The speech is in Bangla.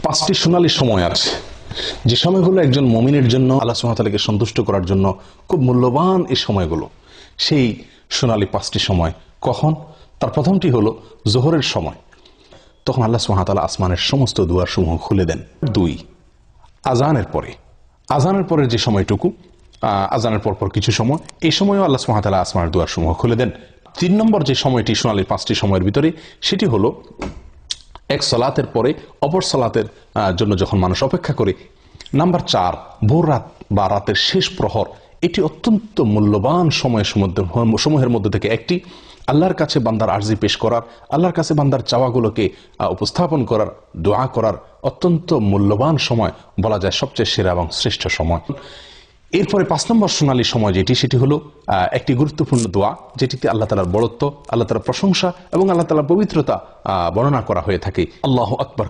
পাঁচটি সোনালী সময় আছে, যে সময়গুলো একজন মুমিনের জন্য, আল্লাহ সুবহানাহু ওয়া তাআলাকে সন্তুষ্ট করার জন্য খুব মূল্যবান। এই সময়গুলো সেই সোনালী পাঁচটি সময় কখন? তার প্রথমটি হলো জোহরের সময়। তখন আল্লাহ সুবহানাহু ওয়া তাআলা আসমানের সমস্ত দুয়ার সমূহ খুলে দেন। 2, আজানের পরে। আজানের পরের যে সময়টুকু, আজানের পরপর কিছু সময়, এই সময়ও আল্লাহ সুবহানাহু ওয়া তাআলা আসমানের দুয়ার সমূহ খুলে দেন। 3 নম্বর যে সময়টি সোনালী পাঁচটি সময়ের ভিতরে, সেটি হলো এক সালাতের পরে অপর সালাতের জন্য যখন মানুষ অপেক্ষা করে। নাম্বার 4, ভোর রাত বা রাতের শেষ প্রহর। এটি অত্যন্ত মূল্যবান সময়ের মধ্যে থেকে একটি। আল্লাহর কাছে বান্দার আরজি পেশ করার, আল্লাহর কাছে বান্দার চাওয়াগুলোকে উপস্থাপন করার, দোয়া করার অত্যন্ত মূল্যবান সময়, বলা যায় সবচেয়ে সেরা এবং শ্রেষ্ঠ সময়। এরপরে 5 নম্বর সোনালী সময় যেটি, সেটি হলো একটি গুরুত্বপূর্ণ দোয়া, যেটিতে আল্লাহ তাআলার বড়ত্ব, আল্লাহ তাআলার প্রশংসা এবং আল্লাহ তাআলার পবিত্রতা বর্ণনা করা হয়ে থাকে। আল্লাহু আকবার।